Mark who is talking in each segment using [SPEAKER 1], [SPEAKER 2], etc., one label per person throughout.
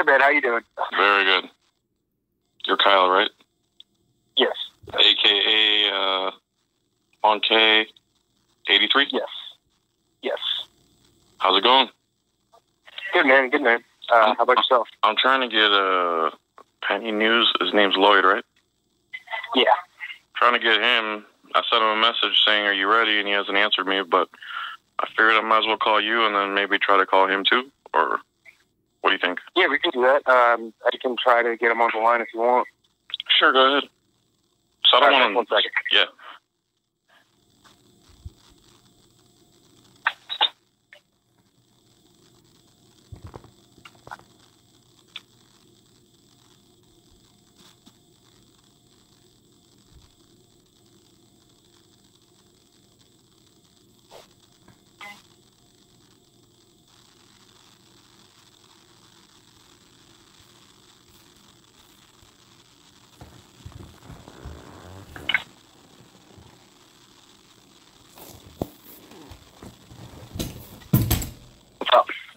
[SPEAKER 1] man. How you doing?
[SPEAKER 2] Very good. You're Kyle, right?
[SPEAKER 1] Yes.
[SPEAKER 2] AKA Monkey 83?
[SPEAKER 1] Yes. Yes.
[SPEAKER 2] How's it going?
[SPEAKER 1] Good, man. Good, man. How about yourself?
[SPEAKER 2] I'm trying to get Penny News. His name's Lloyd, right?
[SPEAKER 1] Yeah.
[SPEAKER 2] Trying to get him. I sent him a message saying, "Are you ready?" And he hasn't answered me, but I figured I might as well call you and then maybe try to call him too. Or what do you think?
[SPEAKER 1] Yeah, we can do that. I can try to get him on the line if you want.
[SPEAKER 2] Sure, go ahead. So I don't want to...
[SPEAKER 1] 1 second.
[SPEAKER 2] Yeah.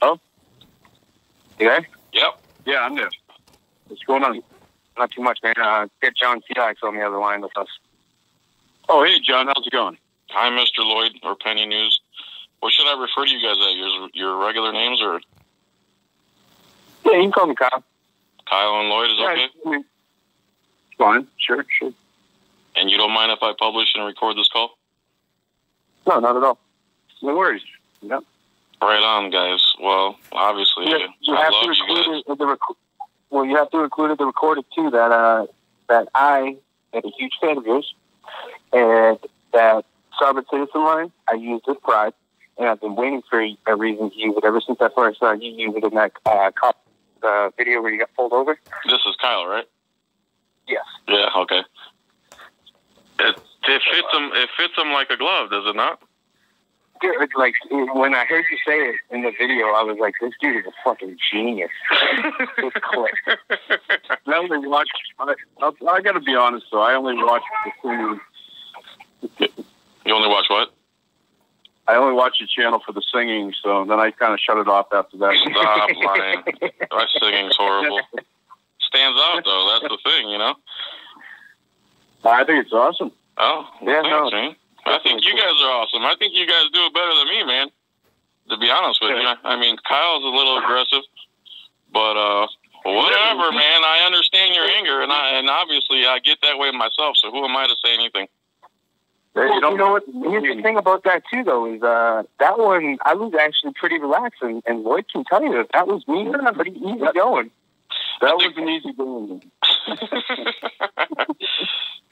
[SPEAKER 1] Oh? You there?
[SPEAKER 2] Yep.
[SPEAKER 1] Yeah, I'm there. What's going on? Not too much, man. Get John Felix on the other line with us.
[SPEAKER 3] Oh, hey, John. How's it going?
[SPEAKER 2] Hi, Mr. Lloyd, or Penny News. What should I refer to you guys at? Your regular names, or?
[SPEAKER 1] Yeah, you can call me Kyle.
[SPEAKER 2] Kyle and Lloyd is okay?
[SPEAKER 3] Fine. Sure.
[SPEAKER 2] And you don't mind if I publish and record this call?
[SPEAKER 1] No, not at all.
[SPEAKER 3] No worries. Yep.
[SPEAKER 2] Right on, guys. Well, obviously,
[SPEAKER 1] You
[SPEAKER 2] I
[SPEAKER 1] have
[SPEAKER 2] love
[SPEAKER 1] to
[SPEAKER 2] you guys.
[SPEAKER 1] include it in the well, you have to include in the recording too that I am a huge fan of yours, and that Sovereign Citizen line I use with pride, and I've been waiting for a reason to use it ever since I first saw you use it in that video where you got pulled over.
[SPEAKER 2] This is Kyle, right?
[SPEAKER 1] Yes.
[SPEAKER 2] Yeah. Okay. It fits him like a glove, does it not?
[SPEAKER 1] Yeah, like when I heard you say it in the video, I was like, "This dude is a fucking genius." It's click.
[SPEAKER 3] I only watched. I got to be honest, though. I only watched the singing.
[SPEAKER 2] You only watch what?
[SPEAKER 3] I only watched the channel for the singing, so then I kind of shut it off after that.
[SPEAKER 2] Stop lying. My singing's horrible. Stands out though. That's the thing, you know.
[SPEAKER 3] I think it's awesome.
[SPEAKER 2] Oh,
[SPEAKER 1] yeah,
[SPEAKER 2] thanks,
[SPEAKER 1] no.
[SPEAKER 2] man. I think you guys are awesome. I think you guys do it better than me, man. To be honest with you, I mean, Kyle's a little aggressive, but whatever, man. I understand your anger, and obviously I get that way myself. So who am I to say anything?
[SPEAKER 1] Well, you know what? Here's the thing about that too, though, is that one I was actually pretty relaxed, and Lloyd can tell you that was me, pretty easy going.
[SPEAKER 3] That was an easy going.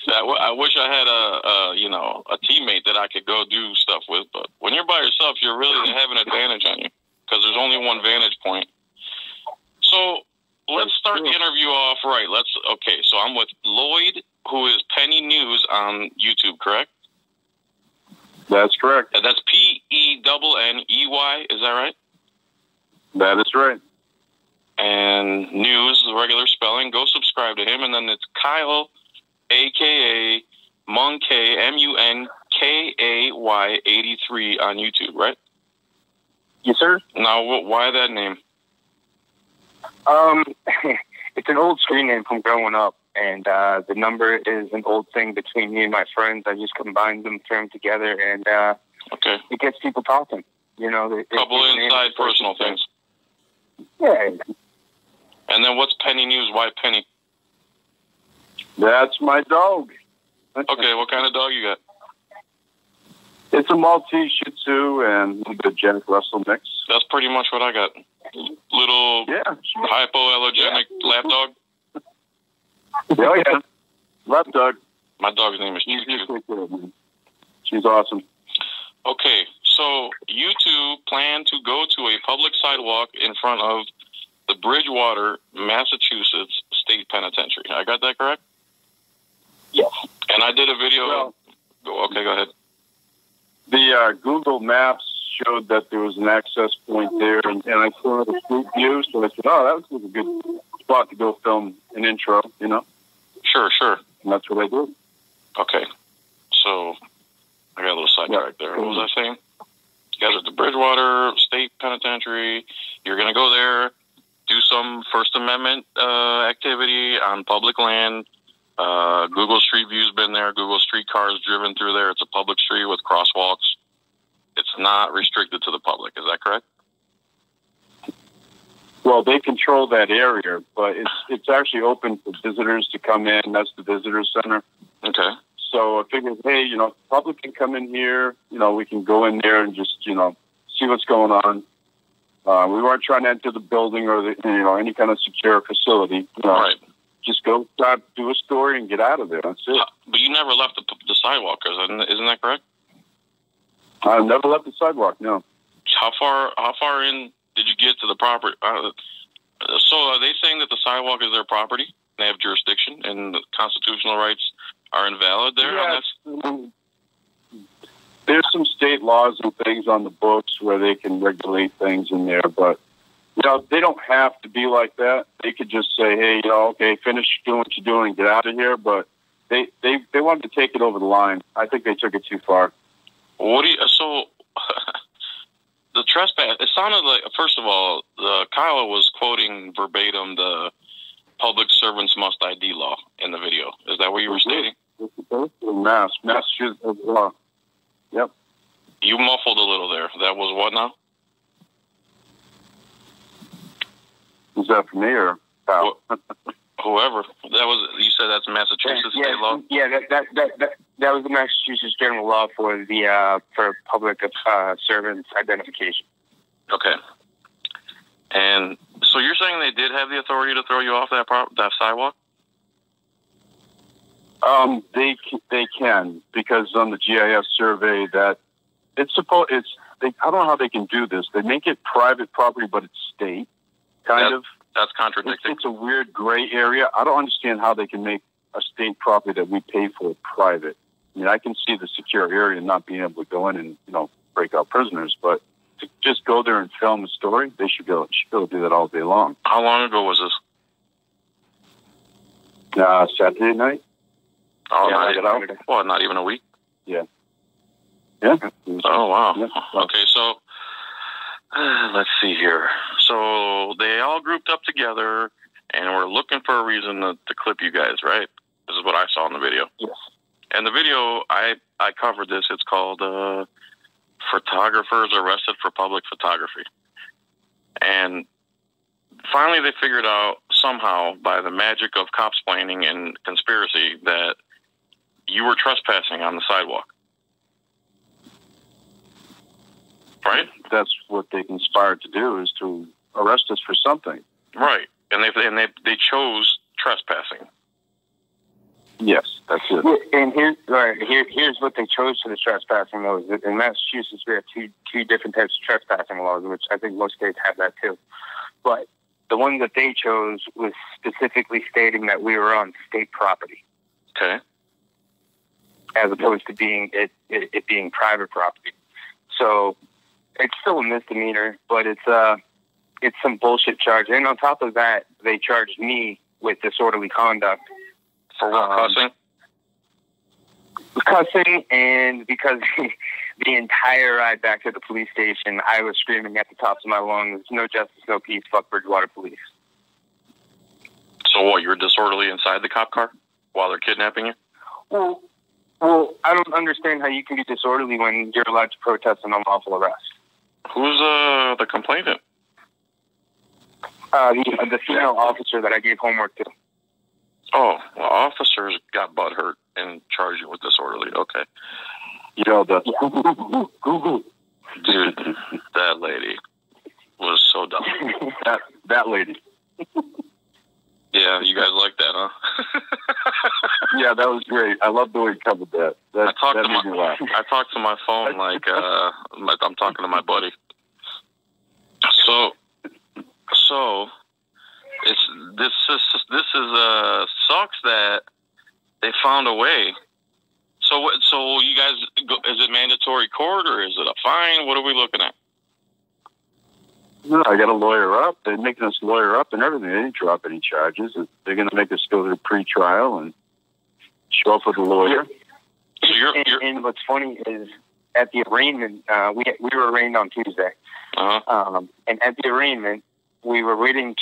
[SPEAKER 2] I wish I had a teammate that I could go do stuff with, but when you're by yourself, you really have an advantage on you because there's only one vantage point. So let's start the interview off right. So I'm with Lloyd, who is Penny News on YouTube, correct?
[SPEAKER 3] That's correct.
[SPEAKER 2] That's Penney. Is that right?
[SPEAKER 3] That is right.
[SPEAKER 2] And News, the regular spelling. Go subscribe to him, and then it's Kyle, AKA Monkey, Munkay 83 on YouTube, right?
[SPEAKER 1] Yes, sir.
[SPEAKER 2] Now, why that name?
[SPEAKER 1] It's an old screen name from growing up, and the number is an old thing between me and my friends. I just combined them, threw them together, and
[SPEAKER 2] okay,
[SPEAKER 1] it gets people talking. You know,
[SPEAKER 2] couple inside personal things.
[SPEAKER 1] Yeah.
[SPEAKER 2] And then what's Penny News? Why Penny?
[SPEAKER 3] That's my dog.
[SPEAKER 2] Okay, what kind of dog you got?
[SPEAKER 3] It's a Maltese Shih Tzu and a little bit of Jack Russell mix.
[SPEAKER 2] That's pretty much what I got. Little hypoallergenic lap dog.
[SPEAKER 3] Oh, yeah. Lap dog.
[SPEAKER 2] My dog's name is Choo-Choo.
[SPEAKER 3] She's awesome.
[SPEAKER 2] Okay, so you two plan to go to a public sidewalk in front of the Bridgewater, Massachusetts State Penitentiary. I got that correct?
[SPEAKER 1] Yes.
[SPEAKER 2] And I did a video.
[SPEAKER 3] Well,
[SPEAKER 2] okay, go ahead.
[SPEAKER 3] The Google Maps showed that there was an access point there, and I saw the street view, so I said, oh, that was a good spot to go film an intro, you know?
[SPEAKER 2] Sure.
[SPEAKER 3] And that's what I did.
[SPEAKER 2] Okay. So I got a little sidetracked there. What was I saying? You guys are at the Bridgewater State Penitentiary. You're going to go there, do some First Amendment activity on public land. Google Street View's been there. Google Street Cars driven through there. It's a public street with crosswalks. It's not restricted to the public. Is that correct?
[SPEAKER 3] Well, they control that area, but it's actually open for visitors to come in. That's the visitor center.
[SPEAKER 2] Okay.
[SPEAKER 3] So I figured, hey, public can come in here. We can go in there and just, see what's going on. We weren't trying to enter the building or any kind of secure facility.
[SPEAKER 2] Right.
[SPEAKER 3] Just go do a story and get out of there. That's it.
[SPEAKER 2] But you never left the sidewalk, isn't that correct?
[SPEAKER 3] I never left the sidewalk. No.
[SPEAKER 2] How far in did you get to the property? So are they saying that the sidewalk is their property? They have jurisdiction and the constitutional rights are invalid there?
[SPEAKER 3] Yeah, there's some state laws and things on the books where they can regulate things in there, but they don't have to be like that. They could just say, hey, okay, finish doing what you're doing, get out of here. But they wanted to take it over the line. I think they took it too far.
[SPEAKER 2] So the trespass, it sounded like, first of all, Kyla was quoting verbatim the public servants must ID law in the video. Is that what you were stating?
[SPEAKER 3] Massachusetts law. Yep.
[SPEAKER 2] You muffled a little there. That was what now?
[SPEAKER 3] Is that for me or Kyle?
[SPEAKER 2] Whoever. You said that's Massachusetts state law?
[SPEAKER 1] Yeah, that was the Massachusetts general law for the for public servants identification.
[SPEAKER 2] Okay. And so you're saying they did have the authority to throw you off that sidewalk?
[SPEAKER 3] They can, because on the GIS survey that I don't know how they can do this. They make it private property, but it's state kind of.
[SPEAKER 2] That's contradicting.
[SPEAKER 3] It's a weird gray area. I don't understand how they can make a state property that we pay for private. I mean, I can see the secure area and not being able to go in and break out prisoners, but to just go there and film a story, they should be able to do that all day long.
[SPEAKER 2] How long ago was
[SPEAKER 3] this? Saturday night.
[SPEAKER 2] Oh, yeah, not even a week?
[SPEAKER 3] Yeah. Yeah.
[SPEAKER 2] Oh, wow.
[SPEAKER 3] Yeah.
[SPEAKER 2] Okay, so let's see here. So they all grouped up together and were looking for a reason to clip you guys, right? This is what I saw in the video.
[SPEAKER 3] Yes.
[SPEAKER 2] And the video, I covered this. It's called Photographers Arrested for Public Photography. And finally they figured out somehow by the magic of copsplaining and conspiracy that you were trespassing on the sidewalk. Right?
[SPEAKER 3] That's what they conspired to do, is to arrest us for something.
[SPEAKER 2] Right. And they chose trespassing.
[SPEAKER 3] Yes, that's it.
[SPEAKER 1] And here's what they chose for the trespassing laws. In Massachusetts, we have two different types of trespassing laws, which I think most states have that too. But the one that they chose was specifically stating that we were on state property.
[SPEAKER 2] Okay.
[SPEAKER 1] As opposed to it being private property. So it's still a misdemeanor, but it's some bullshit charge. And on top of that, they charged me with disorderly conduct.
[SPEAKER 2] For what, cussing?
[SPEAKER 1] Cussing, and because the entire ride back to the police station, I was screaming at the tops of my lungs, "No justice, no peace, fuck Bridgewater police."
[SPEAKER 2] So what, you were disorderly inside the cop car while they're kidnapping you?
[SPEAKER 1] Well, I don't understand how you can be disorderly when you're allowed to protest an unlawful arrest.
[SPEAKER 2] Who's the complainant?
[SPEAKER 1] The female officer that I gave homework to.
[SPEAKER 2] Oh, well, officers got butthurt and charged you with disorderly. Okay.
[SPEAKER 3] Google.
[SPEAKER 2] Dude, that lady was so dumb.
[SPEAKER 3] that lady.
[SPEAKER 2] Yeah, you guys like that, huh?
[SPEAKER 3] Yeah, that was great. I love the way you covered that.
[SPEAKER 2] I talked to my phone like I'm talking to my buddy. So this sucks that they found a way. So you guys, is it mandatory court or is it a fine? What are we looking at?
[SPEAKER 3] No, I got to lawyer up. They're making us lawyer up and everything. They didn't drop any charges. They're going to make us go to the pre-trial and show up with a lawyer.
[SPEAKER 2] So
[SPEAKER 1] and what's funny is at the arraignment, we were arraigned on Tuesday.
[SPEAKER 2] Uh-huh.
[SPEAKER 1] And at the arraignment, we were waiting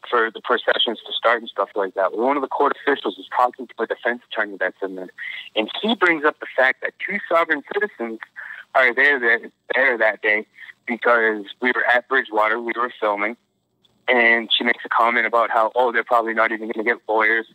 [SPEAKER 1] for the processions to start and stuff like that. One of the court officials was talking to a defense attorney that's in there, and he brings up the fact that 2 sovereign citizens are there that day because we were at Bridgewater, we were filming, and she makes a comment about how, they're probably not even going to get lawyers.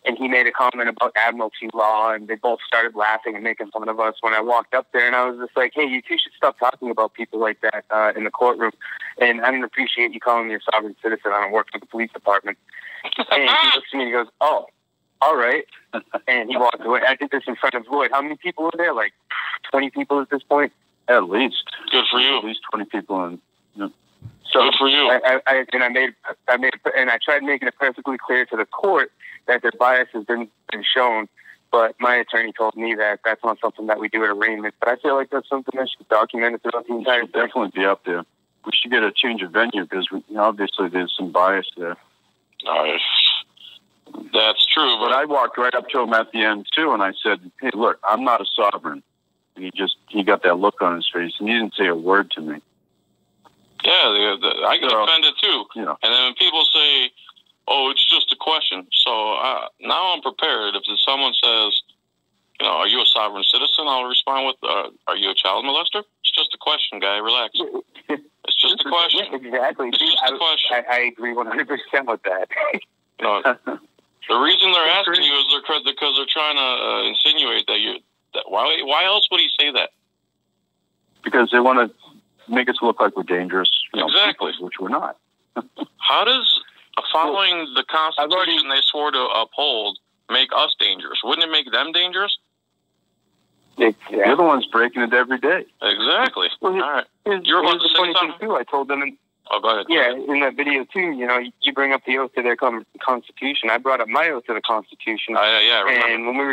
[SPEAKER 1] And he made a comment about admiralty law, and they both started laughing and making fun of us when I walked up there. And I was just like, hey, you two should stop talking about people like that in the courtroom. And I don't appreciate you calling me a sovereign citizen. I don't work for the police department. And he looks at me and he goes, oh, all right. And he walked away. I did this in front of Lloyd. How many people were there? Like 20 people at this point?
[SPEAKER 3] At least.
[SPEAKER 2] Good for you.
[SPEAKER 3] At least 20 people in. Yeah.
[SPEAKER 1] So
[SPEAKER 2] good for you.
[SPEAKER 1] I tried making it perfectly clear to the court that their bias has been shown, but my attorney told me that that's not something that we do at arraignment. But I feel like that's something that should be documented throughout the entire thing.
[SPEAKER 3] Definitely be up there. We should get a change of venue because obviously there's some bias there.
[SPEAKER 2] That's true.
[SPEAKER 3] But I walked right up to him at the end too, and I said, "Hey, look, I'm not a sovereign." And he got that look on his face, and he didn't say a word to me.
[SPEAKER 2] Yeah, I get offended too.
[SPEAKER 3] You know.
[SPEAKER 2] And then when people say, "Oh, it's just a question," so now I'm prepared. If someone says, "Are you a sovereign citizen?" I'll respond with, "Are you a child molester?" It's just a question, guy. Relax. It's just a question.
[SPEAKER 1] Exactly.
[SPEAKER 2] It's just a question.
[SPEAKER 1] I agree 100% with that.
[SPEAKER 2] The reason they're asking you is because they're trying to insinuate that you. Why else would he say that?
[SPEAKER 3] Because they want to make us look like we're dangerous.
[SPEAKER 2] Exactly.
[SPEAKER 3] People, which we're not.
[SPEAKER 2] How does following the Constitution they swore to uphold make us dangerous? Wouldn't it make them dangerous?
[SPEAKER 1] Exactly.
[SPEAKER 3] They're the ones breaking it every day.
[SPEAKER 2] Exactly.
[SPEAKER 1] Well,
[SPEAKER 2] all right.
[SPEAKER 1] You're about to say something too. I told them.
[SPEAKER 2] Oh, go ahead.
[SPEAKER 1] Yeah, in that video too. You bring up the oath to their Constitution. I brought up my oath to the Constitution.
[SPEAKER 2] Yeah, I remember.
[SPEAKER 1] And when we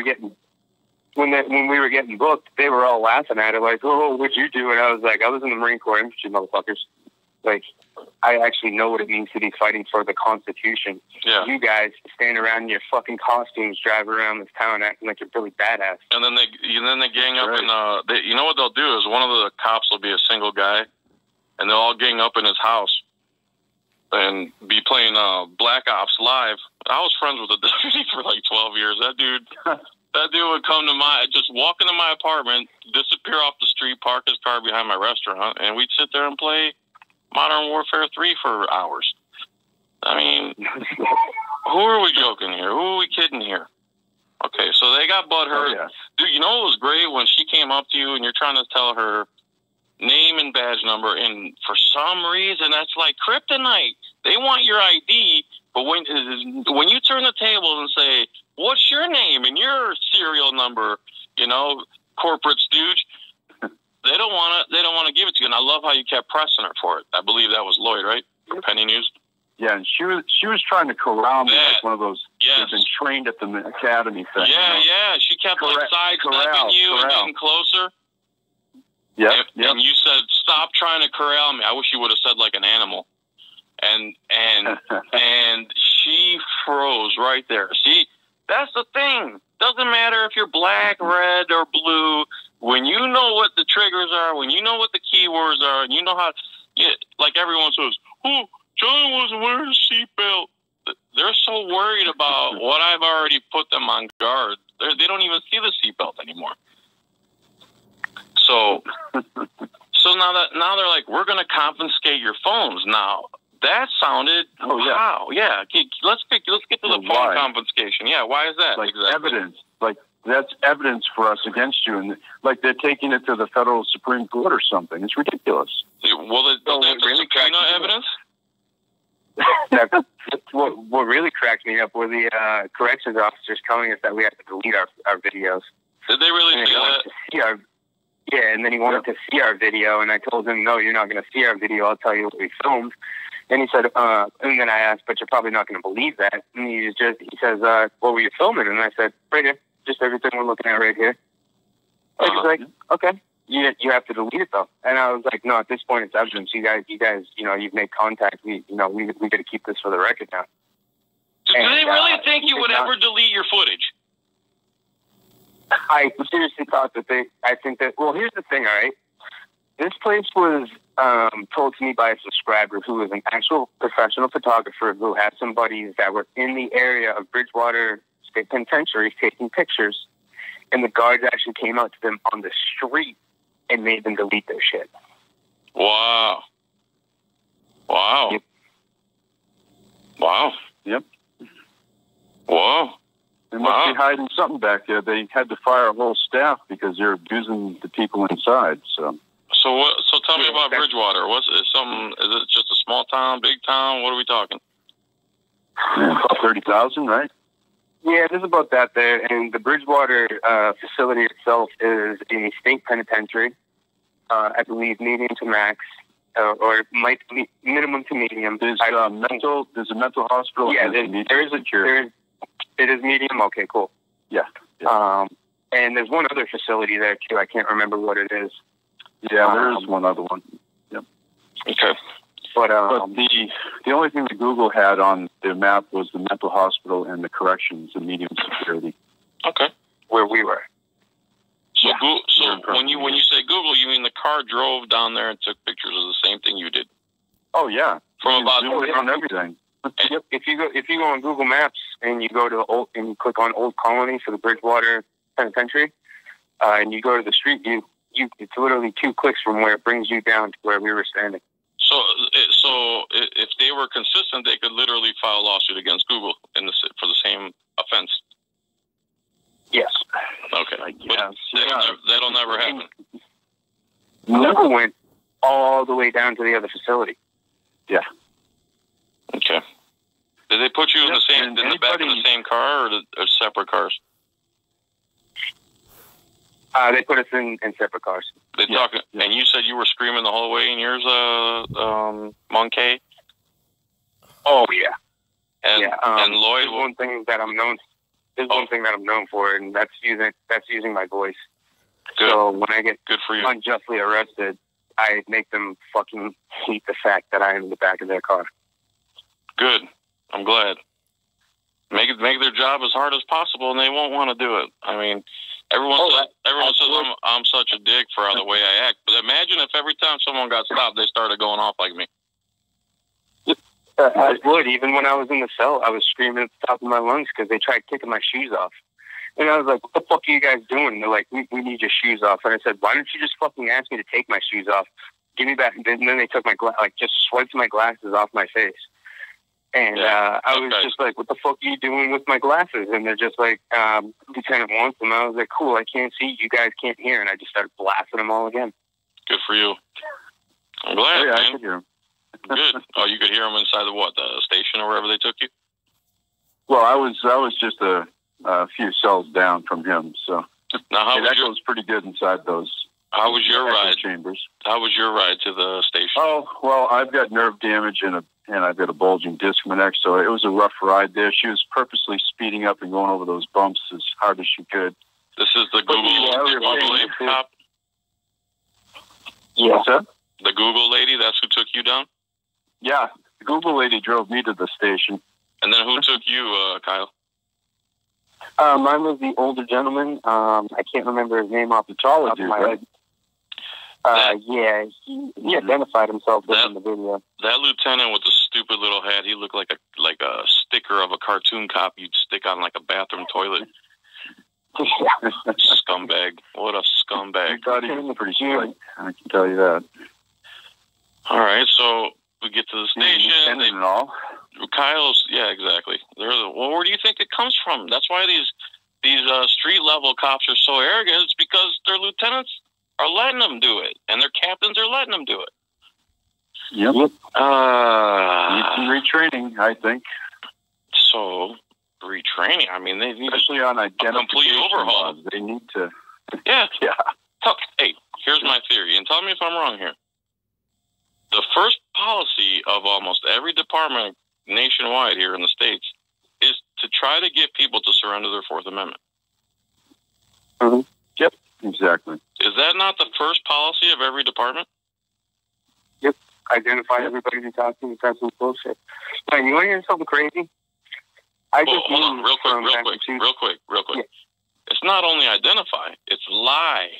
[SPEAKER 1] were getting booked, they were all laughing at it, like, "Oh, what'd you do?" And I was like, "I was in the Marine Corps infantry, motherfuckers. Like, I actually know what it means to be fighting for the Constitution.
[SPEAKER 2] Yeah.
[SPEAKER 1] You guys stand around in your fucking costumes, drive around this town acting like you're really badass."
[SPEAKER 2] And then they gang up and you know what they'll do is one of the cops will be a single guy, and they'll all gang up in his house and be playing Black Ops Live. I was friends with the deputy for like 12 years. That dude would come to just walk into my apartment, disappear off the street, park his car behind my restaurant, and we'd sit there and play Modern Warfare 3 for hours. I mean, who are we joking here? Who are we kidding here? Okay, so they got butthurt.
[SPEAKER 3] Oh, yeah.
[SPEAKER 2] Dude, you know what was great when she came up to you and you're trying to tell her name and badge number, and for some reason that's like kryptonite. They want your ID, but when you turn the tables and say, "What's your name and your serial number?" Corporate stooge. They don't want to give it to you, and I love how you kept pressing her for it. I believe that was Lloyd, right? For Penny News.
[SPEAKER 3] Yeah, and she was trying to corral me like one of those.
[SPEAKER 2] Yes.
[SPEAKER 3] They've been trained at the academy thing.
[SPEAKER 2] Yeah, yeah. She kept sidestepping you and getting closer.
[SPEAKER 3] Yeah.
[SPEAKER 2] And you said, "Stop trying to corral me." I wish you would have said like an animal. And she froze right there. See, that's the thing. Doesn't matter if you're black, red, or blue. When you know what the triggers are, when you know what the keywords are, and you know how, like everyone says, "Oh, John wasn't wearing a seatbelt." They're so worried about what I've already put them on guard. They don't even see the seatbelt anymore. So now they're like, "We're going to confiscate your phones." Now that sounded wow, yeah. Let's get to the phone confiscation. Yeah, why is that?
[SPEAKER 3] Like
[SPEAKER 2] exactly.
[SPEAKER 3] Evidence, like that's evidence for us against you, and like they're taking it to the federal Supreme Court or something. It's ridiculous.
[SPEAKER 2] Well, they have to subpoena evidence.
[SPEAKER 1] What really cracked me up were the corrections officers telling us that we had to delete our videos.
[SPEAKER 2] Did they really do that?
[SPEAKER 1] And then he wanted to see our video, and I told him, "No, you're not going to see our video. I'll tell you what we filmed." And he said, and then I asked, "But you're probably not going to believe that." And he says, "What were you filming?" And I said, "Right here, just everything we're looking at right here." And he's like, "Okay, you have to delete it though." And I was like, "No, at this point it's evidence. You guys, you've made contact. We got to keep this for the record now."
[SPEAKER 2] Do they really think you would ever delete your footage?
[SPEAKER 1] I seriously thought that I think that, well, here's the thing, all right? This place was told to me by a subscriber who is an actual professional photographer who had some buddies that were in the area of Bridgewater State Penitentiary taking pictures, and the guards actually came out to them on the street and made them delete their shit.
[SPEAKER 2] Wow. Wow.
[SPEAKER 1] Yep.
[SPEAKER 2] Wow.
[SPEAKER 3] Yep.
[SPEAKER 2] Wow.
[SPEAKER 3] They must be hiding something back there. They had to fire a whole staff because they're abusing the people inside. So
[SPEAKER 2] what? So tell me about Bridgewater. Is it just a small town, big town? What are we talking?
[SPEAKER 3] About 30,000, right?
[SPEAKER 1] Yeah, there's about that there. And the Bridgewater facility itself is a state penitentiary. I believe medium to max, or might be minimum to medium.
[SPEAKER 3] There's a mental hospital.
[SPEAKER 1] Yeah, it is medium. Okay, cool.
[SPEAKER 3] Yeah.
[SPEAKER 1] And there's one other facility there too. I can't remember what it is.
[SPEAKER 3] Yeah, there is one other one. Yep.
[SPEAKER 2] Okay.
[SPEAKER 3] But the only thing that Google had on their map was the mental hospital and the corrections and medium security.
[SPEAKER 2] Okay.
[SPEAKER 1] Where we were.
[SPEAKER 2] So,
[SPEAKER 1] Yeah.
[SPEAKER 2] when you say Google, you mean the car drove down there and took pictures of the same thing you did?
[SPEAKER 3] Oh yeah,
[SPEAKER 2] From about
[SPEAKER 3] on everything.
[SPEAKER 1] Yep. If you go on Google Maps and you go to and you click on Old Colony for the Bridgewater Penitentiary, and you go to the street, it's literally 2 clicks from where it brings you down to where we were standing.
[SPEAKER 2] So if they were consistent, they could literally file a lawsuit against Google for the same offense.
[SPEAKER 1] Yes.
[SPEAKER 2] Okay. That'll never happen.
[SPEAKER 1] Never went all the way down to the other facility.
[SPEAKER 3] Yeah.
[SPEAKER 2] Okay. Did they put you in the back of the same car or separate cars?
[SPEAKER 1] They put us in separate cars.
[SPEAKER 2] And you said you were screaming the whole way in yours, Monkey?
[SPEAKER 1] Oh yeah.
[SPEAKER 2] And Lloyd.
[SPEAKER 1] There's one thing that I'm known. There's one thing that I'm known for, and that's using my voice.
[SPEAKER 2] Good.
[SPEAKER 1] So when I get
[SPEAKER 2] Good for you.
[SPEAKER 1] unjustly arrested, I make them fucking hate the fact that I am in the back of their car.
[SPEAKER 2] Good. I'm glad. Make their job as hard as possible, and they won't want to do it. I mean, everyone says I'm such a dick for the way I act. But imagine if every time someone got stopped, they started going off like me.
[SPEAKER 1] I would. Even when I was in the cell, I was screaming at the top of my lungs because they tried kicking my shoes off. And I was like, what the fuck are you guys doing? And they're like, we need your shoes off. And I said, why don't you just fucking ask me to take my shoes off? Give me back. And then they took my just swiped my glasses off my face. And I was just like, what the fuck are you doing with my glasses? And they're just like, Lieutenant wants them. I was like, cool, I can't see. You guys can't hear. And I just started blasting them all again.
[SPEAKER 2] Good for you. I'm glad,
[SPEAKER 3] man.
[SPEAKER 2] I
[SPEAKER 3] could hear them.
[SPEAKER 2] Good. Oh, you could hear them inside the station or wherever they took you?
[SPEAKER 3] Well, I was just a few cells down from him, so
[SPEAKER 2] now
[SPEAKER 3] that goes pretty good inside those.
[SPEAKER 2] How was your ride?
[SPEAKER 3] Chambers.
[SPEAKER 2] How was your ride to the station?
[SPEAKER 3] Oh, well, I've got nerve damage and I've got a bulging disc in my neck, so it was a rough ride there. She was purposely speeding up and going over those bumps as hard as she could.
[SPEAKER 2] This is the Google lady cop?
[SPEAKER 1] Yeah.
[SPEAKER 3] What's that?
[SPEAKER 2] The Google lady, that's who took you down?
[SPEAKER 3] Yeah, the Google lady drove me to the station.
[SPEAKER 2] And then who took you, Kyle?
[SPEAKER 1] Mine was the older gentleman. I can't remember his name off the top of my head. Yeah, he identified himself in the video.
[SPEAKER 2] That lieutenant with the stupid little hat, he looked like a sticker of a cartoon cop you'd stick on like a bathroom toilet. Scumbag. What a scumbag.
[SPEAKER 3] I thought he was pretty slick, I can tell you that.
[SPEAKER 2] All right, so we get to the station.
[SPEAKER 3] And all.
[SPEAKER 2] Kyle's, yeah, exactly. Where do you think it comes from? That's why these street level cops are so arrogant. It's because their lieutenants are letting them do it, and their captains are letting them do it.
[SPEAKER 3] Yep. Need some retraining, I think.
[SPEAKER 2] So retraining. I mean, they need
[SPEAKER 3] especially on identification.
[SPEAKER 2] A complete overhaul.
[SPEAKER 3] They need to.
[SPEAKER 2] Yeah.
[SPEAKER 3] Yeah.
[SPEAKER 2] Hey, here's my theory, and tell me if I'm wrong here. The first policy of almost every department nationwide here in the States is to try to get people to surrender their Fourth Amendment.
[SPEAKER 3] Mm-hmm. Yep, exactly.
[SPEAKER 2] Is that not the first policy of every department?
[SPEAKER 1] Yep. Identify everybody you talk to. That's some bullshit. Man, you want to hear something crazy?
[SPEAKER 2] Hold on, real quick.
[SPEAKER 1] Yeah.
[SPEAKER 2] It's not only identify, it's lie,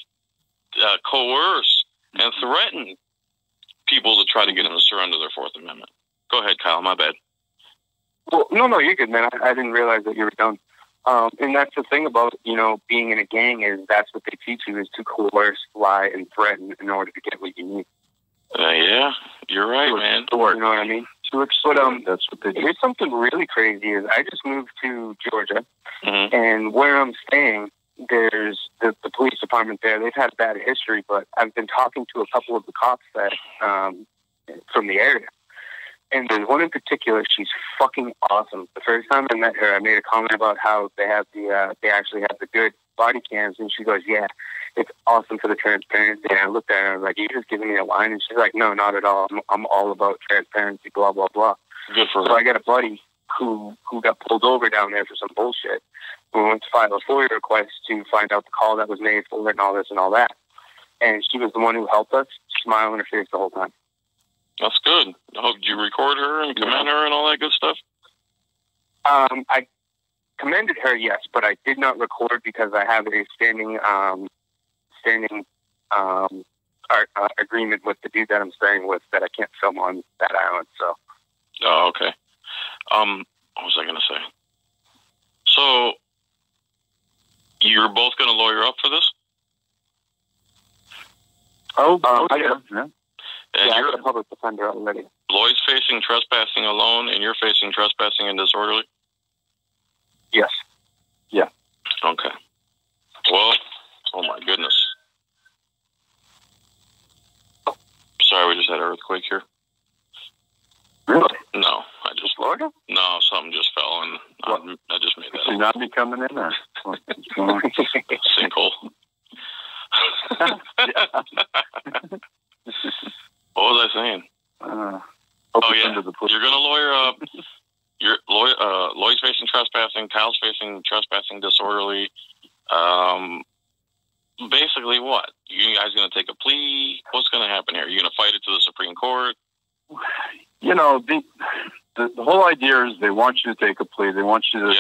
[SPEAKER 2] coerce, and threaten people to try to get them to surrender their Fourth Amendment. Go ahead, Kyle. My bad.
[SPEAKER 1] Well, no, you're good, man. I didn't realize that you were done. And that's the thing about, being in a gang is that's what they teach you is to coerce, lie, and threaten in order to get what you need.
[SPEAKER 2] Yeah, you're right, man.
[SPEAKER 1] You know what I mean?
[SPEAKER 3] But that's what they do.
[SPEAKER 1] Here's something really crazy is I just moved to Georgia,
[SPEAKER 2] Mm-hmm.
[SPEAKER 1] and where I'm staying, there's the police department there. They've had a bad history, but I've been talking to a couple of the cops that from the area. And there's one in particular, she's fucking awesome. The first time I met her, I made a comment about how they have they actually have the good body cams, and she goes, yeah, it's awesome for the transparency. And I looked at her, and I was like, you're just giving me a line? And she's like, no, not at all. I'm all about transparency, blah, blah, blah.
[SPEAKER 2] Good for her.
[SPEAKER 1] So I got a buddy who got pulled over down there for some bullshit. We went to file a FOIA request to find out the call that was made for it and all this and all that. And she was the one who helped us, smile on her face the whole time.
[SPEAKER 2] That's good. Oh, did you record her and commend her and all that good stuff?
[SPEAKER 1] I commended her, yes, but I did not record because I have a standing agreement with the dude that I'm staying with that I can't film on that island. So.
[SPEAKER 2] Oh, okay. What was I going to say? So, you're both going to lawyer up for this?
[SPEAKER 1] Yeah.
[SPEAKER 2] And
[SPEAKER 1] I
[SPEAKER 2] you're
[SPEAKER 1] got a public defender already.
[SPEAKER 2] Lloyd's facing trespassing alone, and you're facing trespassing and disorderly?
[SPEAKER 1] Yes.
[SPEAKER 3] Yeah.
[SPEAKER 2] Okay. Well, oh my goodness. Sorry, we just had an earthquake here.
[SPEAKER 1] Really?
[SPEAKER 2] No, I just...
[SPEAKER 1] Florida?
[SPEAKER 2] No, something just fell, and I just made that up.
[SPEAKER 3] Tsunami coming in there.
[SPEAKER 2] Sinkhole. What was I saying? Oh, yeah. You're going to lawyer up. Lloyd's facing trespassing. Kyle's facing trespassing disorderly. Basically, what? You guys going to take a plea? What's going to happen here? You're going to fight it to the Supreme Court?
[SPEAKER 3] The whole idea is they want you to take a plea. They want you to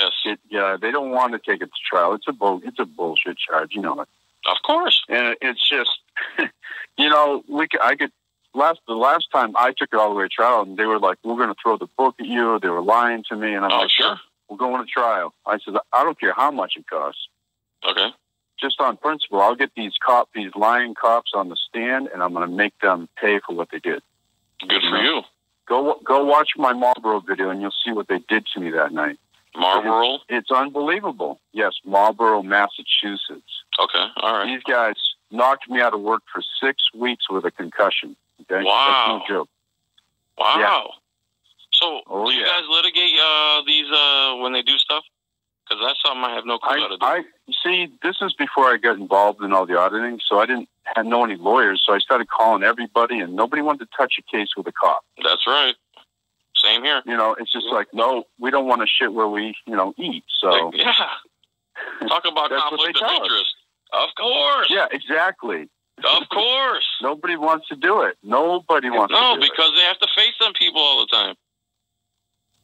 [SPEAKER 3] they don't want to take it to trial. It's a bullshit charge, you know it.
[SPEAKER 2] Of course.
[SPEAKER 3] And it's just, the last time I took it all the way to trial, and they were like, we're going to throw the book at you. They were lying to me. And I'm like,
[SPEAKER 2] sure.
[SPEAKER 3] We're going to trial. I said, I don't care how much it costs.
[SPEAKER 2] Okay.
[SPEAKER 3] Just on principle, I'll get these lying cops on the stand, and I'm going to make them pay for what they did.
[SPEAKER 2] Good for you.
[SPEAKER 3] Go watch my Marlboro video, and you'll see what they did to me that night.
[SPEAKER 2] Marlboro?
[SPEAKER 3] It's unbelievable. Yes, Marlboro, Massachusetts.
[SPEAKER 2] Okay, all right.
[SPEAKER 3] These guys knocked me out of work for 6 weeks with a concussion. Okay?
[SPEAKER 2] Wow.
[SPEAKER 3] That's no joke.
[SPEAKER 2] Wow.
[SPEAKER 3] Yeah.
[SPEAKER 2] So, do you guys litigate these when they do stuff? Because that's something I have no clue how to do.
[SPEAKER 3] You see, this is before I got involved in all the auditing, so I didn't know any lawyers, so I started calling everybody, and nobody wanted to touch a case with a cop.
[SPEAKER 2] That's right. Same here.
[SPEAKER 3] It's just like, no, we don't want to shit where we, eat, so.
[SPEAKER 2] Yeah. Talk about conflict of interest. Of course.
[SPEAKER 3] Yeah, exactly.
[SPEAKER 2] Of course.
[SPEAKER 3] Nobody wants to do it. Nobody wants to do it.
[SPEAKER 2] No, because they have to face them people all the time.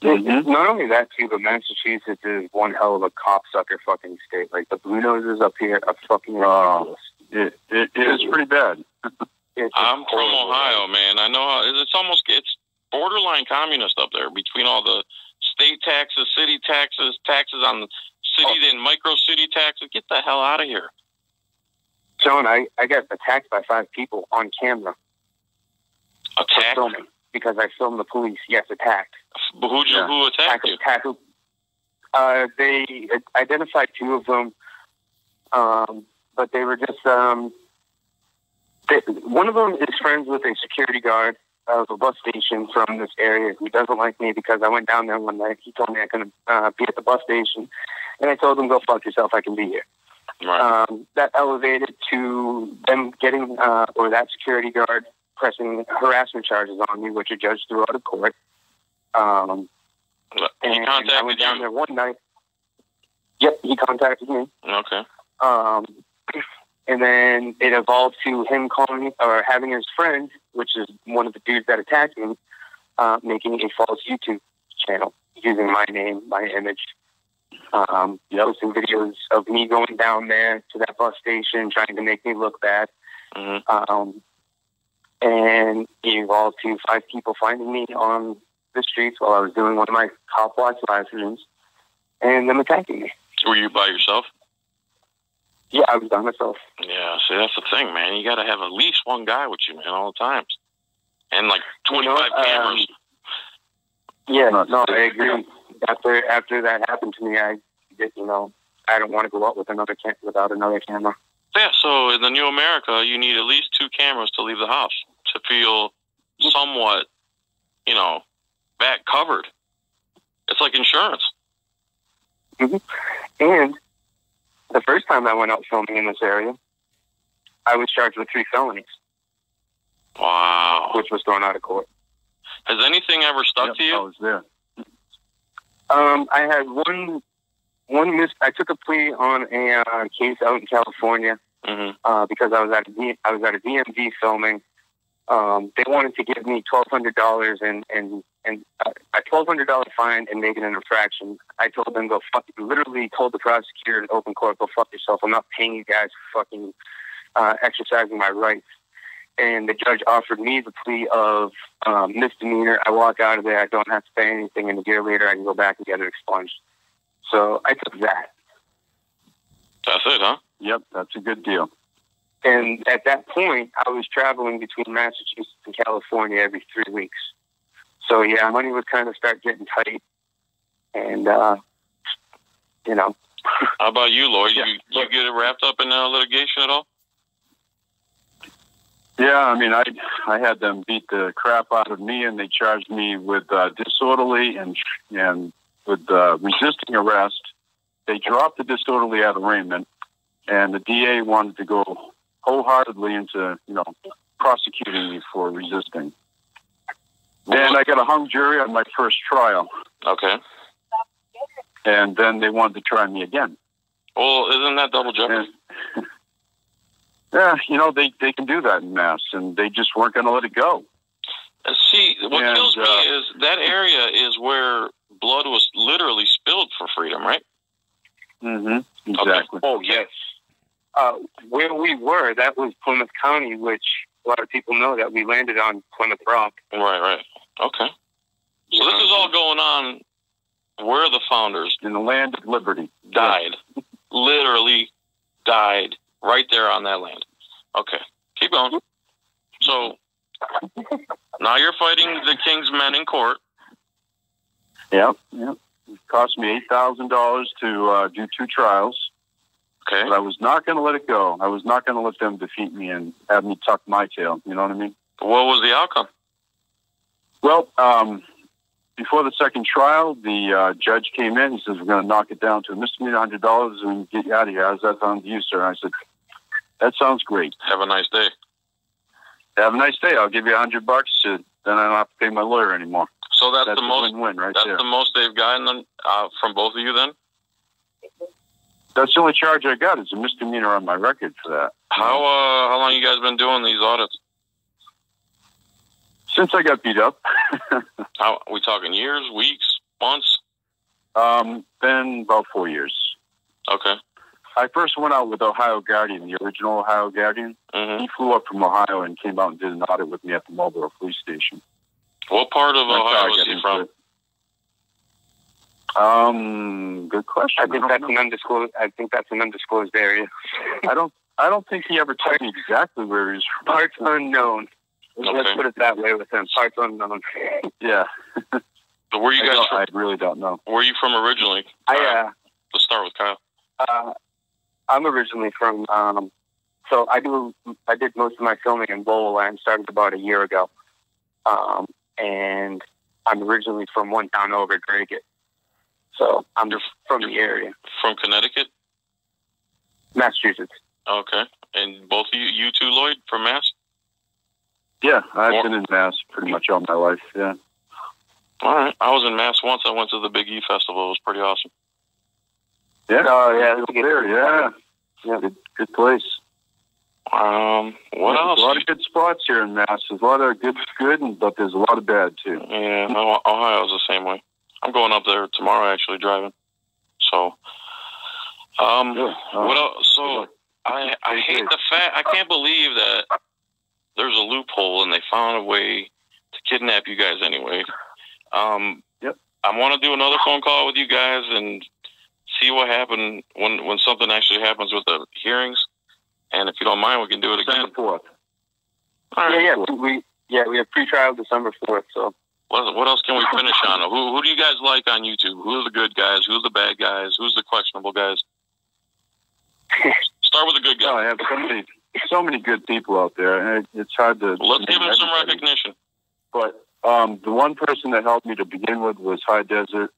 [SPEAKER 1] Mm-hmm. Not only that, too, but Massachusetts is one hell of a cocksucker fucking state. Like, the Blue Noses up here are fucking ridiculous.
[SPEAKER 3] It is pretty bad.
[SPEAKER 2] I'm from Ohio, man. I know how it's borderline communist up there between all the state taxes, city taxes, taxes on the city and micro city taxes. Get the hell out of here.
[SPEAKER 1] John, I got attacked by 5 people on camera.
[SPEAKER 2] Attacked?
[SPEAKER 1] Filming, because I filmed the police. Yes, attacked.
[SPEAKER 2] Who attacked you?
[SPEAKER 1] They identified 2 of them, but they were just... one of them is friends with a security guard of a bus station from this area who doesn't like me because I went down there one night. He told me I couldn't be at the bus station, and I told him, go fuck yourself, I can be here.
[SPEAKER 2] Right.
[SPEAKER 1] That elevated to them getting, or that security guard pressing harassment charges on me, which are judged through out of court. And I went down there one night. Yep, he contacted me.
[SPEAKER 2] Okay.
[SPEAKER 1] And then it evolved to him calling or having his friend, which is one of the dudes that attacked me, making a false YouTube channel using my name, my image. Posting videos of me going down there to that bus station, trying to make me look bad.
[SPEAKER 2] Mm-hmm.
[SPEAKER 1] and he involved to 5 people finding me on the streets while I was doing one of my cop watch live streams, and them attacking me.
[SPEAKER 2] Were you by yourself?
[SPEAKER 1] Yeah, I was by myself.
[SPEAKER 2] Yeah, see, that's the thing, man. You got to have at least one guy with you, man, all the time. And like 25 cameras.
[SPEAKER 1] Yeah, no, I agree. After that happened to me, I don't want to go out with without another camera.
[SPEAKER 2] Yeah, so in the new America, you need at least 2 cameras to leave the house to feel somewhat, back covered. It's like insurance.
[SPEAKER 1] Mm-hmm. And the first time I went out filming in this area, I was charged with 3 felonies.
[SPEAKER 2] Wow.
[SPEAKER 1] Which was thrown out of court.
[SPEAKER 2] Has anything ever stuck to you?
[SPEAKER 3] I was there.
[SPEAKER 1] I had one I took a plea on a case out in California because I was at a DMV filming. They wanted to give me $1,200 and a $1,200 fine and make it an infraction. I told them, go fuck you. Literally told the prosecutor in open court, go fuck yourself. I'm not paying you guys for fucking exercising my rights. And the judge offered me the plea of misdemeanor. I walk out of there. I don't have to pay anything. And a year later, I can go back and get it expunged. So I took that.
[SPEAKER 2] That's it, huh?
[SPEAKER 3] Yep, that's a good deal.
[SPEAKER 1] And at that point, I was traveling between Massachusetts and California every 3 weeks. So, yeah, money would kind of start getting tight. And,
[SPEAKER 2] How about you, Lloyd? Yeah. You get it wrapped up in litigation at all?
[SPEAKER 3] Yeah, I mean, I had them beat the crap out of me, and they charged me with disorderly and with resisting arrest. They dropped the disorderly out of arraignment, and the DA wanted to go wholeheartedly into, prosecuting me for resisting. And I got a hung jury on my first trial.
[SPEAKER 2] Okay.
[SPEAKER 3] And then they wanted to try me again.
[SPEAKER 2] Well, isn't that double jeopardy?
[SPEAKER 3] Yeah, they can do that in Mass, and they just weren't going to let it go.
[SPEAKER 2] See, what kills me is that area is where blood was literally spilled for freedom, right?
[SPEAKER 3] Mm-hmm. Exactly.
[SPEAKER 2] Okay.
[SPEAKER 1] Oh, yes. Where we were, that was Plymouth County, which a lot of people know that we landed on Plymouth Rock.
[SPEAKER 2] Right. Okay. So this is all going on where the founders
[SPEAKER 3] in the land of liberty
[SPEAKER 2] died. Yes. Literally died right there on that land. Okay. Keep going. So now you're fighting the King's men in court.
[SPEAKER 3] Yep. It cost me $8,000 to do 2 trials.
[SPEAKER 2] Okay.
[SPEAKER 3] But I was not going to let it go. I was not going to let them defeat me and have me tuck my tail. You know what I mean?
[SPEAKER 2] What was the outcome?
[SPEAKER 3] Well, before the second trial, the judge came in. He says, we're going to knock it down to a misdemeanor, $100, and get you out of here. How's that sound to you, sir? And I said, that sounds great.
[SPEAKER 2] Have a nice day.
[SPEAKER 3] Have a nice day. I'll give you $100. Then I don't have to pay my lawyer anymore.
[SPEAKER 2] So that's the most
[SPEAKER 3] win-win right
[SPEAKER 2] that's
[SPEAKER 3] there.
[SPEAKER 2] the most they've gotten from both of you then?
[SPEAKER 3] That's the only charge I got is a misdemeanor on my record for that.
[SPEAKER 2] How long you guys been doing these audits?
[SPEAKER 3] Since I got beat up.
[SPEAKER 2] How we talking? Years, weeks, months?
[SPEAKER 3] Been about 4 years.
[SPEAKER 2] Okay.
[SPEAKER 3] I first went out with Ohio Guardian, the original Ohio Guardian.
[SPEAKER 2] Mm-hmm.
[SPEAKER 3] He flew up from Ohio and came out and did an audit with me at the Marlboro Police Station.
[SPEAKER 2] What part of Ohio is he from?
[SPEAKER 3] Good question.
[SPEAKER 1] I think that's an undisclosed area.
[SPEAKER 3] I don't think he ever told me exactly where he's from.
[SPEAKER 1] Parts unknown.
[SPEAKER 2] Okay.
[SPEAKER 1] Let's put it that way with him. Parts unknown.
[SPEAKER 3] Yeah.
[SPEAKER 2] So where you guys from?
[SPEAKER 3] I really don't know.
[SPEAKER 2] Where are you from originally? Let's start with Kyle.
[SPEAKER 1] I'm originally from. So I did most of my filming in Lowell and started about a year ago. And I'm originally from one town over, Dragut. So I'm just from the area.
[SPEAKER 2] From Connecticut?
[SPEAKER 1] Massachusetts.
[SPEAKER 2] Okay. And both of you two, Lloyd, from Mass?
[SPEAKER 3] Yeah, I've been in Mass pretty much all my life, yeah.
[SPEAKER 2] All right. I was in Mass once. I went to the Big E Festival. It was pretty awesome.
[SPEAKER 3] Yeah?
[SPEAKER 1] Oh, yeah.
[SPEAKER 3] There, yeah. Yeah, good place.
[SPEAKER 2] What else?
[SPEAKER 3] There's a lot of good spots here in Mass. There's a lot of good, but there's a lot of bad, too.
[SPEAKER 2] Yeah, Ohio's the same way. I'm going up there tomorrow, actually, driving. So, what else? So, I hate the fact, I can't believe that there's a loophole in the to kidnap you guys anyway.
[SPEAKER 3] Yep.
[SPEAKER 2] I want to do another phone call with you guys and see what happened when something actually happens with the hearings. And if you don't mind, we can do it again.
[SPEAKER 3] December 4th.
[SPEAKER 2] All right.
[SPEAKER 1] We have pre-trial December 4th. So
[SPEAKER 2] what else can we finish on? Who do you guys like on YouTube? Who are the good guys? Who's the bad guys? Who's the questionable guys? Start with the good guys.
[SPEAKER 3] I have so many good people out there, and it's hard to.
[SPEAKER 2] Let's give them some recognition.
[SPEAKER 3] But the one person that helped me to begin with was High Desert.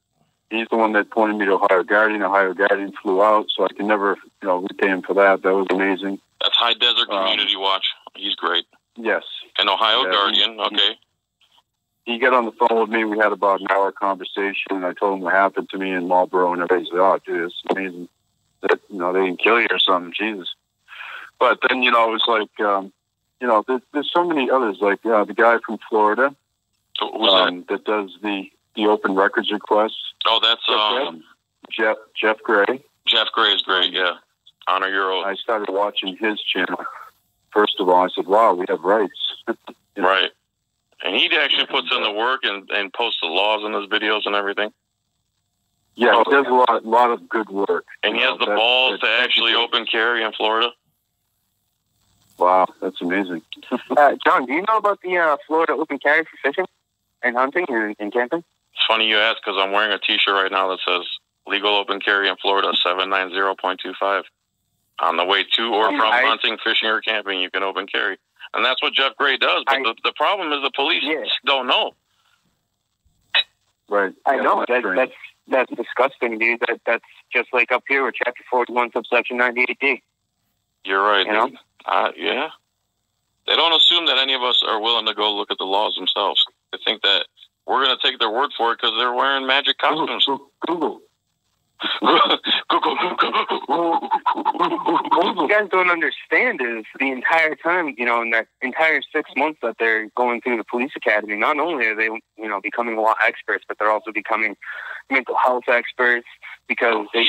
[SPEAKER 3] He's the one that pointed me to Ohio Guardian. Ohio Guardian flew out, so I can never, repay him for that. That was amazing.
[SPEAKER 2] That's High Desert Community Watch. He's great.
[SPEAKER 3] Yes.
[SPEAKER 2] And Ohio Guardian, okay.
[SPEAKER 3] He got on the phone with me. We had about an hour conversation, and I told him what happened to me in Marlboro, and everybody said, "Oh, dude, it's amazing that they didn't kill you or something." Jesus. But then it was like there's so many others, like the guy from Florida.
[SPEAKER 2] Who's
[SPEAKER 3] that does the open records requests.
[SPEAKER 2] Oh, that's
[SPEAKER 3] Jeff Gray.
[SPEAKER 2] Jeff Gray is great. Yeah, honor your oath.
[SPEAKER 3] I started watching his channel. First of all, I said, "Wow, we have rights."
[SPEAKER 2] Right. And he actually puts in the work and posts the laws in his videos and everything.
[SPEAKER 3] Yeah, he does a lot of good work.
[SPEAKER 2] And he has the balls to actually open carry in Florida.
[SPEAKER 3] Wow, that's amazing.
[SPEAKER 1] John, do you know about the Florida open carry for fishing and hunting and camping?
[SPEAKER 2] It's funny you ask because I'm wearing a T-shirt right now that says legal open carry in Florida 790.25. On the way to or from hunting, fishing, or camping, you can open carry. And that's what Jeff Gray does. But the problem is the police don't know.
[SPEAKER 3] Right.
[SPEAKER 1] I know. That's disgusting, dude. That's just like up here with Chapter 41, subsection 98D.
[SPEAKER 2] You're right.
[SPEAKER 1] You know?
[SPEAKER 2] Yeah. They don't assume that any of us are willing to go look at the laws themselves. They think that we're going to take their word for it because they're wearing magic costumes.
[SPEAKER 3] Google.
[SPEAKER 1] What you guys don't understand is the entire time, in that entire 6 months that they're going through the police academy, not only are they, becoming law experts, but they're also becoming mental health experts because they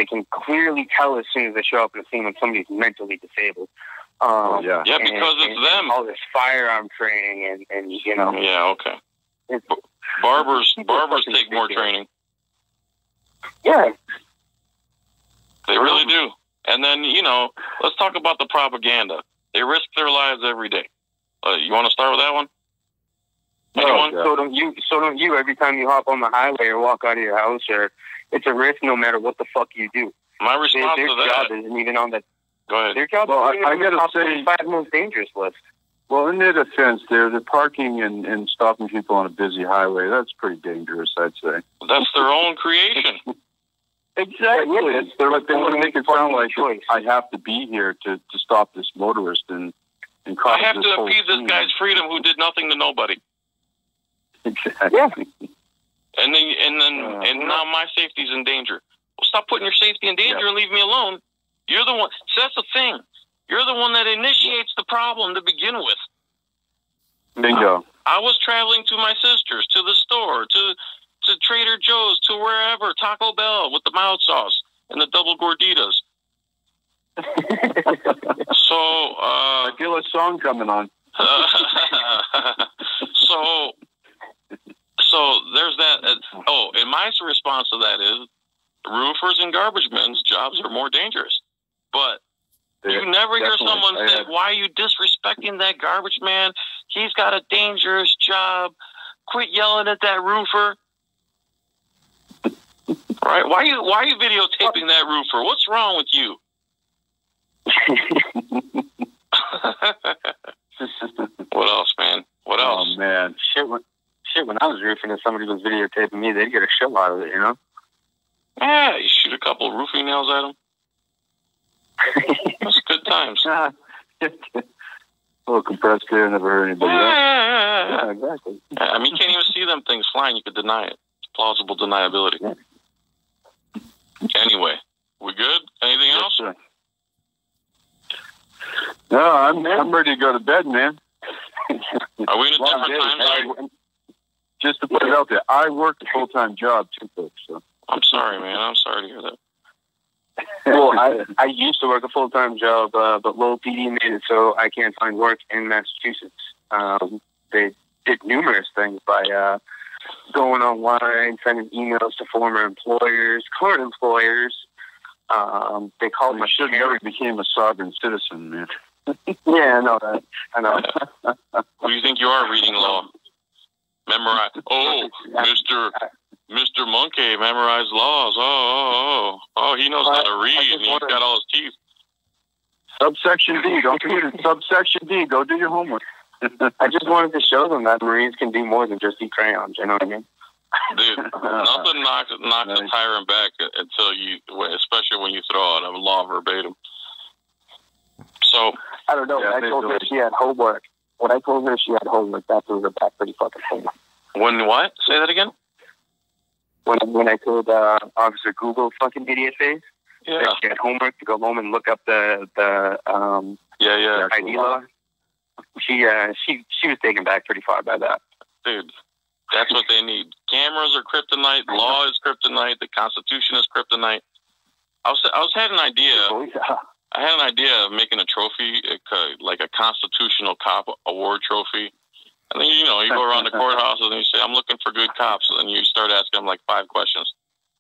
[SPEAKER 1] can clearly tell as soon as they show up in the scene when somebody's mentally disabled.
[SPEAKER 2] Yeah, because it's them.
[SPEAKER 1] All this firearm training and
[SPEAKER 2] Yeah, okay. Barbers take more training.
[SPEAKER 1] Yeah.
[SPEAKER 2] They really do. And then, let's talk about the propaganda. They risk their lives every day. You want to start with that one? Anyone?
[SPEAKER 1] So don't you every time you hop on the highway or walk out of your house, or it's a risk no matter what the fuck you do.
[SPEAKER 2] My response
[SPEAKER 1] to that. Their job isn't even on the...
[SPEAKER 2] Go ahead.
[SPEAKER 1] Their job isn't on the top 25 most dangerous list.
[SPEAKER 3] Well, in their defense, they're parking and stopping people on a busy highway. That's pretty dangerous, I'd say.
[SPEAKER 2] That's their own creation.
[SPEAKER 3] Exactly.
[SPEAKER 1] Yeah,
[SPEAKER 3] but they want to make it sound like I have to be here to stop this motorist and cause
[SPEAKER 2] I have
[SPEAKER 3] this
[SPEAKER 2] to
[SPEAKER 3] whole
[SPEAKER 2] appease this
[SPEAKER 3] scene.
[SPEAKER 2] guy's freedom who did nothing to nobody.
[SPEAKER 3] Exactly.
[SPEAKER 1] Yeah.
[SPEAKER 2] And now my safety's in danger. Well, stop putting your safety in danger and leave me alone. You're the one. So that's the thing. You're the one that initiates the problem to begin with.
[SPEAKER 3] Bingo.
[SPEAKER 2] I was traveling to my sister's, to the store, to Trader Joe's, to wherever, Taco Bell with the mild sauce and the double gorditas. So,
[SPEAKER 3] I feel a song coming on.
[SPEAKER 2] So there's that. And my response to that is roofers and garbage men's jobs are more dangerous. But you never hear someone say, "Why are you disrespecting that garbage man? He's got a dangerous job. Quit yelling at that roofer." Right? Why are you videotaping that roofer? What's wrong with you? What else, man? What else?
[SPEAKER 3] Oh man,
[SPEAKER 1] shit! When I was roofing and somebody was videotaping me, they'd get a show out of it,
[SPEAKER 2] Yeah, you shoot a couple of roofing nails at them. That's good times.
[SPEAKER 3] A little compressed air, never hurt anybody.
[SPEAKER 1] Yeah, exactly.
[SPEAKER 2] I mean, you can't even see them things flying. You could deny it. It's plausible deniability.
[SPEAKER 1] Yeah.
[SPEAKER 2] Anyway, we good? Anything else?
[SPEAKER 3] Sir. No, I'm ready to go to bed, man.
[SPEAKER 2] Are we in a different time zone?
[SPEAKER 3] Just to put it out there, I work a full-time job too, folks. So.
[SPEAKER 2] I'm sorry, man. I'm sorry to hear that.
[SPEAKER 1] Well, I used to work a full-time job, but Lowell PD made it so I can't find work in Massachusetts. They did numerous things by going online, sending emails to former employers, current employers. They called my
[SPEAKER 3] should never became a sovereign citizen, man.
[SPEAKER 1] Yeah, I know that. I know.
[SPEAKER 2] Who do you think you are reading law? Memorize. Oh, Mr. Monkey memorized laws. Oh, he knows how to read, and he's got all his teeth.
[SPEAKER 3] Subsection D. Don't forget it. Subsection D. Go do your homework.
[SPEAKER 1] I just wanted to show them that Marines can do more than just eat crayons. You know what I mean?
[SPEAKER 2] Dude, nothing knocks the tyrant back until you, especially when you throw out a law verbatim. So
[SPEAKER 1] I don't know.
[SPEAKER 3] Yeah,
[SPEAKER 1] when I told her she had homework, that threw her back pretty fucking fast.
[SPEAKER 2] when what? Say that again.
[SPEAKER 1] When I told Officer Google fucking idiot face,
[SPEAKER 2] Yeah.
[SPEAKER 1] that she had homework to go home and look up the ID law. She was taken back pretty far by that.
[SPEAKER 2] Dude, that's what they need. Cameras are kryptonite. Law is kryptonite. The Constitution is kryptonite. I had an idea. I had an idea of making a trophy, like a constitutional cop award trophy. And then, you go around the courthouses and you say, I'm looking for good cops. And then you start asking them like 5 questions.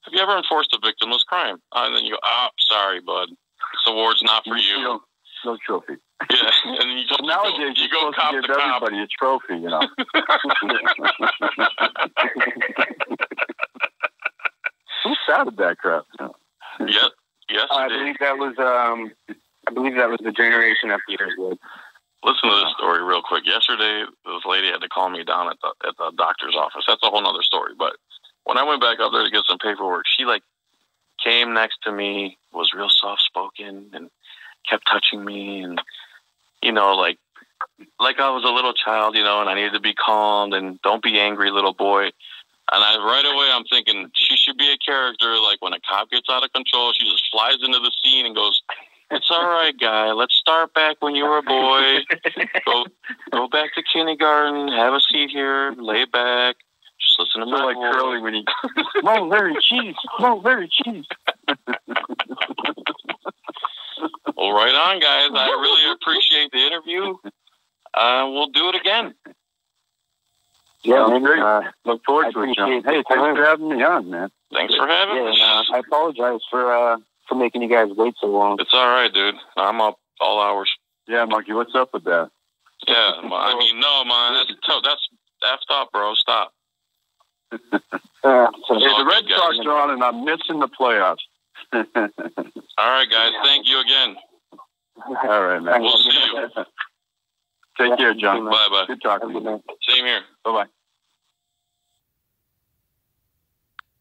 [SPEAKER 2] Have you ever enforced a victimless crime? And then you go, sorry, bud. This award's not for you.
[SPEAKER 3] No trophy.
[SPEAKER 2] Yeah. And then
[SPEAKER 3] Nowadays,
[SPEAKER 2] you go cop
[SPEAKER 3] give
[SPEAKER 2] to cop.
[SPEAKER 3] everybody a trophy, you know. Who started that crap?
[SPEAKER 2] Yep. Yes,
[SPEAKER 1] I believe that was the generation that Peters would.
[SPEAKER 2] Listen to this story real quick. Yesterday, this lady had to call me down at the doctor's office. That's a whole other story. But when I went back up there to get some paperwork, she came next to me, was real soft spoken, and kept touching me, and like I was a little child, and I needed to be calmed and don't be angry, little boy. And right away I'm thinking she should be a character. Like when a cop gets out of control, she just flies into the scene and goes, "It's all right, guy. Let's start back when you were a boy. Go back to kindergarten. Have a seat here. Lay back. Just listen to my
[SPEAKER 3] like
[SPEAKER 2] voice."
[SPEAKER 3] Curly when he, "Mo, Larry, cheese. Mo, Larry, cheese."
[SPEAKER 2] Well, right on, guys. I really appreciate the interview. We'll do it again.
[SPEAKER 1] Yeah,
[SPEAKER 3] great. Look forward to it, John. Hey, thanks for having me on, man.
[SPEAKER 2] Thanks for having me.
[SPEAKER 1] I apologize for making you guys wait so long.
[SPEAKER 2] It's all right, dude. I'm up all hours.
[SPEAKER 3] Yeah, Monkey, what's up with that?
[SPEAKER 2] Yeah, I mean, no, man. That's effed up, bro. Stop.
[SPEAKER 3] Hey, the Red Sox are on, and I'm missing the playoffs.
[SPEAKER 2] All right, guys. Thank you again.
[SPEAKER 3] All right, man.
[SPEAKER 2] We'll see you.
[SPEAKER 3] Take care, John.
[SPEAKER 2] Bye-bye.
[SPEAKER 3] Good talking to you.
[SPEAKER 2] Same here.
[SPEAKER 3] Bye-bye.